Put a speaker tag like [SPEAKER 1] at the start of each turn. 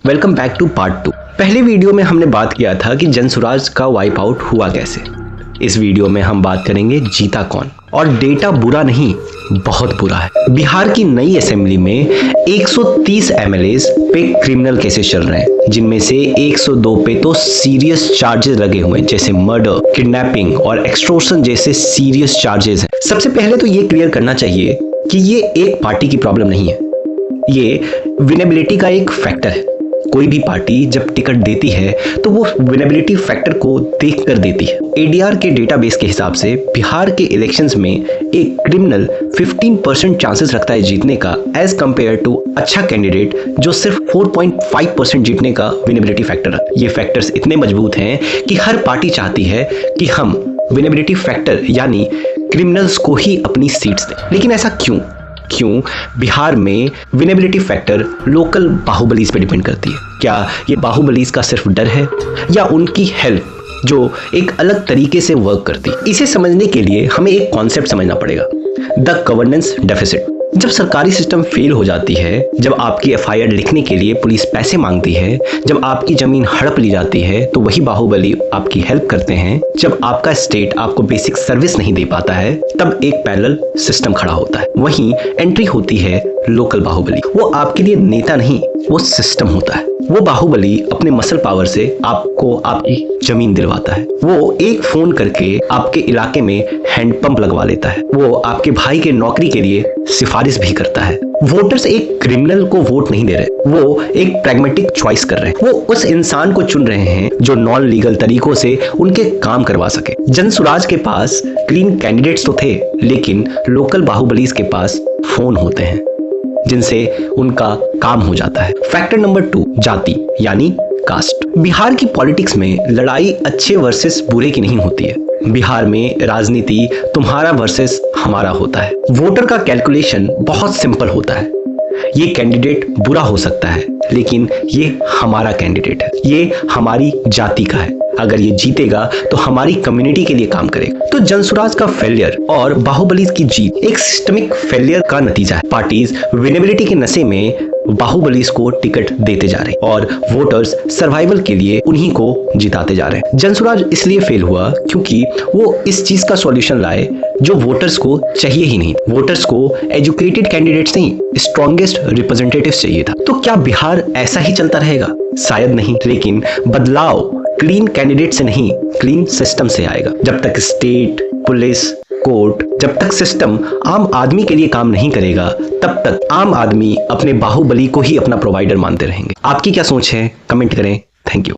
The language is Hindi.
[SPEAKER 1] Welcome back two part 2। पहले वीडियो में हमने बात किया था कि जनसुराज का वाइप आउट हुआ कैसे। इस वीडियो में हम बात करेंगे जीता कौन। और डेटा बुरा नहीं, बहुत बुरा है। बिहार की नई असेंबली में 130 एमएलएस पे क्रिमिनल केसेस चल रहे हैं, जिनमें से 102 पे तो सीरियस चार्जेस लगे हुए हैं, जैसे मर्डर, किडनैपिंग और एक्सटॉर्शन जैसे सीरियस चार्जेस हैं। सबसे पहले तो ये क्लियर करना चाहिए कि ये एक पार्टी की प्रॉब्लम नहीं है, ये विनेबिलिटी का एक फैक्टर है। कोई भी पार्टी जब टिकट देती है तो वो विनेबिलिटी फैक्टर को देखकर देती है। एडीआर के डेटाबेस के हिसाब से बिहार के इलेक्शंस में एक क्रिमिनल 15% चांसेस रखता है जीतने का, एज कंपेयर टू अच्छा कैंडिडेट जो सिर्फ 4.5% जीतने का विनेबिलिटी फैक्टर रखता है। ये फैक्टर्स इतने मजबूत हैं कि हर पार्टी चाहती है कि हम विनेबिलिटी फैक्टर यानी क्रिमिनल्स को ही अपनी सीट्स दें। लेकिन ऐसा क्यों बिहार में विनेबिलिटी फैक्टर लोकल बाहुबलीज पे डिपेंड करती है? क्या ये बाहुबलीज का सिर्फ डर है या उनकी हेल्प जो एक अलग तरीके से वर्क करती है? इसे समझने के लिए हमें एक कॉन्सेप्ट समझना पड़ेगा, द गवर्नेंस डेफिसिट। जब सरकारी सिस्टम फेल हो जाती है, जब आपकी एफआईआर लिखने के लिए पुलिस पैसे मांगती है, जब आपकी जमीन हड़प ली जाती है, तो वही बाहुबली आपकी हेल्प करते हैं। जब आपका स्टेट आपको बेसिक सर्विस नहीं दे पाता है, तब एक पैरेलल सिस्टम खड़ा होता है। वहीं एंट्री होती है लोकल बाहुबली। वो आपके लिए नेता नहीं, वो सिस्टम होता है। वो बाहुबली अपने मसल पावर से आपको आपकी जमीन दिलवाता है। वो एक फोन करके आपके इलाके में हैंडपंप लगवा लेता है। वो आपके भाई के नौकरी के लिए सिफारिश भी करता है। वोटर्स एक क्रिमिनल को वोट नहीं दे रहे, वो एक प्रैग्मेटिक चॉइस कर रहे हैं। वो उस इंसान को चुन रहे हैं जो नॉन लीगल तरीकों से उनके काम करवा सके। जनसुराज के पास क्लीन कैंडिडेट्स तो थे, लेकिन लोकल बाहुबलीज के पास फोन होते हैं जिनसे उनका काम हो जाता है। फैक्टर नंबर 2, जाति यानी कास्ट। बिहार की पॉलिटिक्स में लड़ाई अच्छे वर्सेस बुरे की नहीं होती है। बिहार में राजनीति तुम्हारा वर्सेस हमारा होता है। वोटर का कैलकुलेशन बहुत सिंपल होता है। ये कैंडिडेट बुरा हो सकता है, लेकिन ये हमारा कैंडिडेट है, ये हमारी जाति का है। अगर ये जीतेगा तो हमारी कम्युनिटी के लिए काम करेगा। तो जनसुराज का फेलियर और बाहुबलीज की जीत एक सिस्टमिक फेलियर का नतीजा है। पार्टीज विनेबिलिटी के नशे में बाहुबलीज को टिकट देते जा रहे हैं और वोटर्स सर्वाइवल के लिए उन्हीं को जिताते जा रहे हैं। जनसुराज इसलिए फेल हुआ क्योंकि वो इस चीज का सॉल्यूशन लाए जो वोटर्स को चाहिए ही नहीं। वोटर्स को एजुकेटेड कैंडिडेट्स नहीं, स्ट्रॉन्गेस्ट रिप्रेजेंटेटिव्स चाहिए था। तो क्या बिहार ऐसा ही चलता रहेगा? शायद नहीं, लेकिन बदलाव क्लीन कैंडिडेट से नहीं, क्लीन सिस्टम से आएगा। जब तक स्टेट, पुलिस, कोर्ट, जब तक सिस्टम आम आदमी के लिए काम नहीं करेगा, तब तक आम आदमी अपने बाहुबली को ही अपना प्रोवाइडर मानते रहेंगे। आपकी क्या सोच है? कमेंट करें। Thank you.